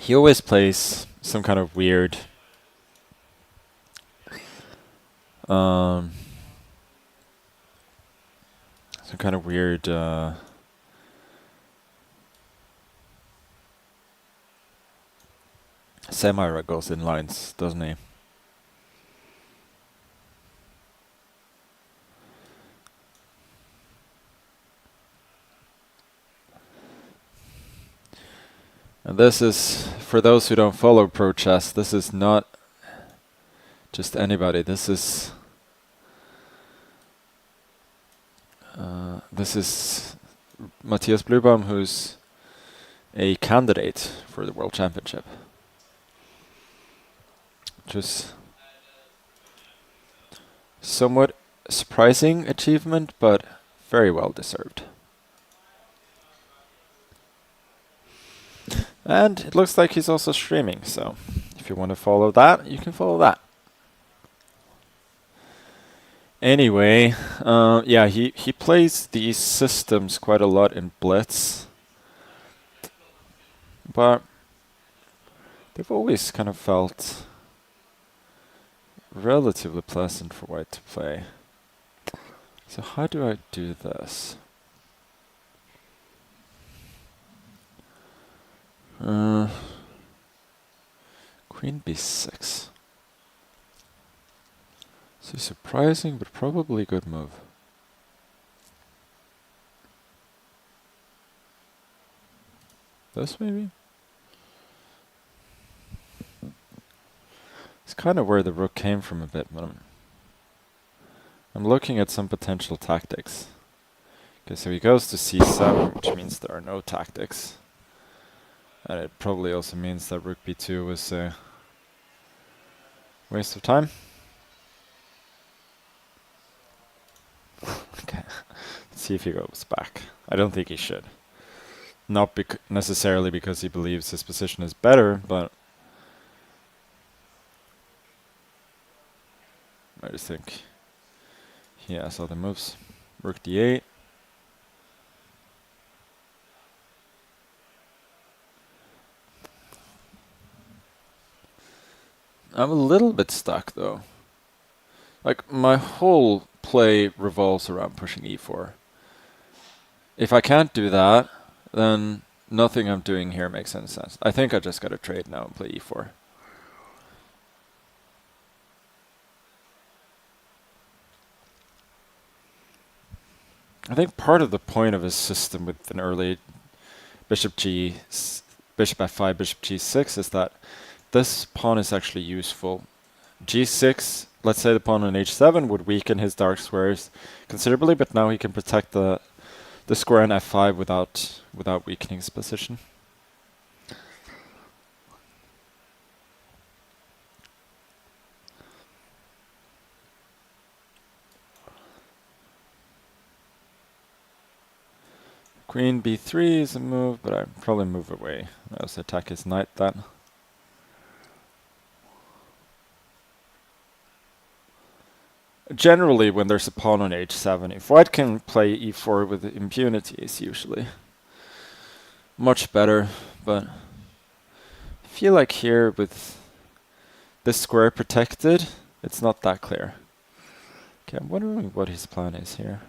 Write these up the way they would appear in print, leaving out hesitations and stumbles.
He always plays some kind of weird um some kind of weird semi-ruggles in lines, doesn't he? And this is, for those who don't follow Pro Chess, this is not just anybody. This is Matthias Blubaum, who's a candidate for the World Championship. Which is somewhat surprising achievement, but very well deserved. And it looks like he's also streaming, so if you want to follow that, you can follow that. Anyway, yeah, he plays these systems quite a lot in Blitz, but they've always kind of felt relatively pleasant for white to play. So how do I do this? Queen b6. So surprising, but probably a good move. This maybe? It's kind of where the rook came from a bit, but I'm looking at some potential tactics. Okay, so he goes to c7, which means there are no tactics. And it probably also means that rook b2 was a waste of time. Okay, let's see if he goes back. I don't think he should. Not necessarily because he believes his position is better, but I just think he has other moves. Rook d8. I'm a little bit stuck though. Like, my whole play revolves around pushing e4. If I can't do that, then nothing I'm doing here makes any sense. I think I just gotta trade now and play e4. I think part of the point of his system with an early bishop f5, bishop g6 is that this pawn is actually useful. g6, let's say the pawn on h7 would weaken his dark squares considerably, but now he can protect the square on f5 without weakening his position. Queen b3 is a move, but I'd probably move away. I also attack his knight then. Generally, when there's a pawn on h7, if white can play e4 with impunity, it's usually much better, but I feel like here with this square protected, it's not that clear. Okay, I'm wondering what his plan is here.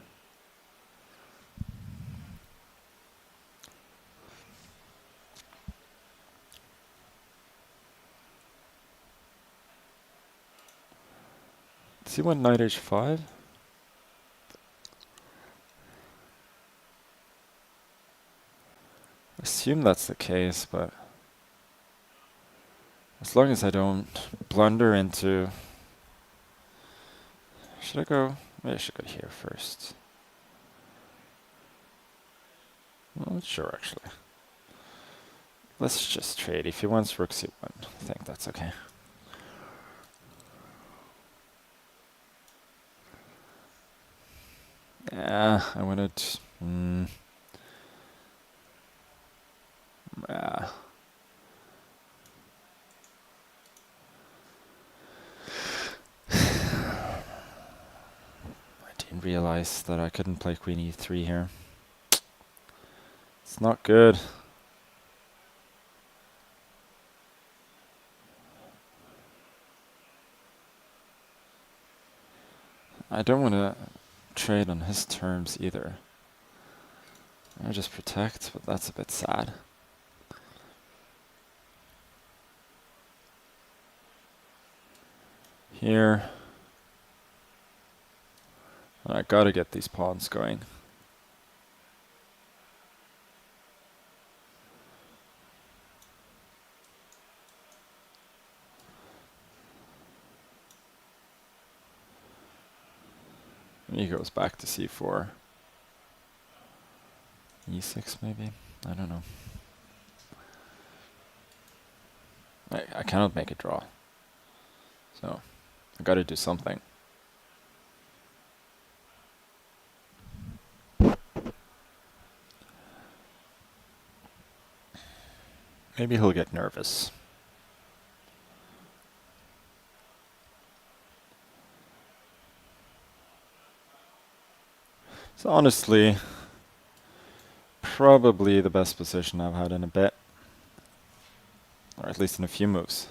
Does he want knight h5? I assume that's the case, but as long as I don't blunder into... Should I go? Maybe I should go here first. Well, sure, actually. Let's just trade. If he wants rook c1, I think that's okay. Yeah, I wanted... yeah. I didn't realize that I couldn't play queen e3 here. It's not good. I don't want to trade on his terms either. I just protect, but that's a bit sad. Here. I gotta get these pawns going. He goes back to c4. e6 maybe? I don't know. I cannot make a draw. So, I gotta do something. Maybe he'll get nervous. So honestly, probably the best position I've had in a bit. Or at least in a few moves.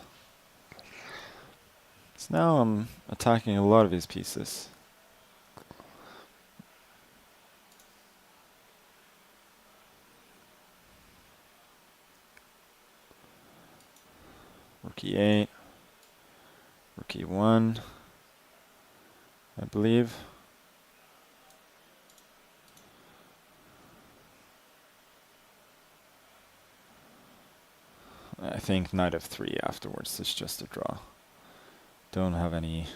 So now I'm attacking a lot of his pieces. Rook e8. Rook e1. I believe. I think knight f3 afterwards is just a draw. Don't have any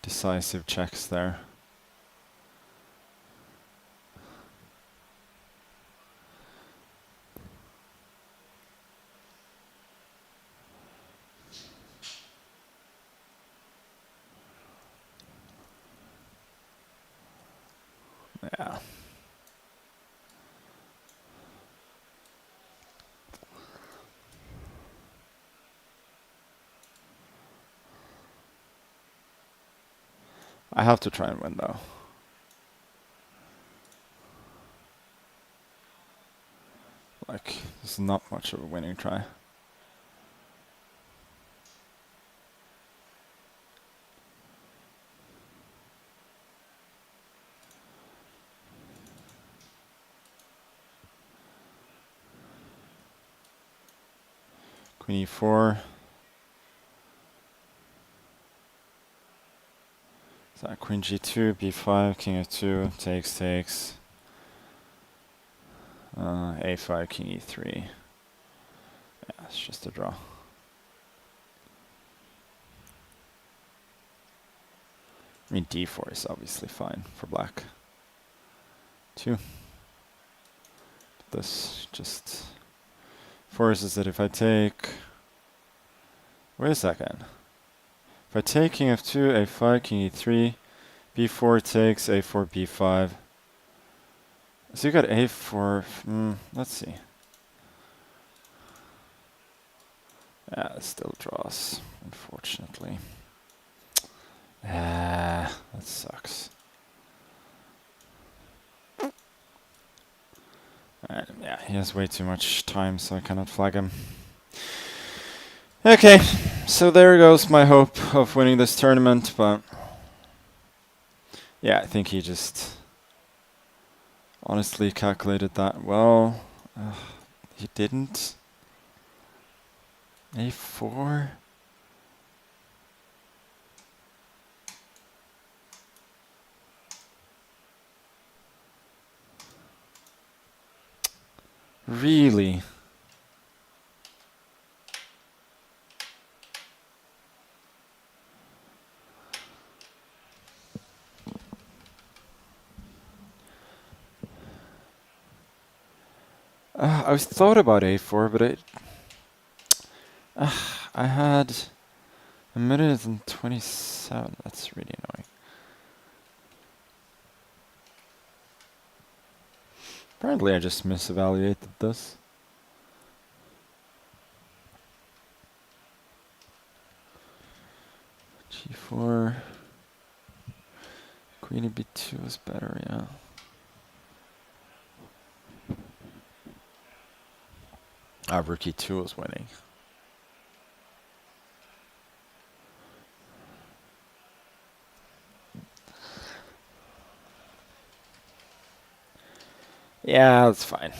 decisive checks there. Yeah. I have to try and win though. Like, this is not much of a winning try. Queen e4. So queen g2, b5, king f2, takes. A5, king e3. Yeah, it's just a draw. I mean, d4 is obviously fine for black. 2. This just forces that if I take... Wait a second. If I take king f2, a5, king e3, b4 takes, a4, b5. So you got a4. Let's see. Yeah, it still draws, unfortunately. Ah, that sucks. Yeah, he has way too much time, so I cannot flag him. Okay, so there goes my hope of winning this tournament, but yeah, I think he just honestly calculated that well. He didn't. A4? Really? I was thought about a4, but I had a minute and 27. That's really annoying. Apparently I just misevaluated this. G4. Queen b2 is better, yeah. Rook e2 is winning. Yeah, that's fine.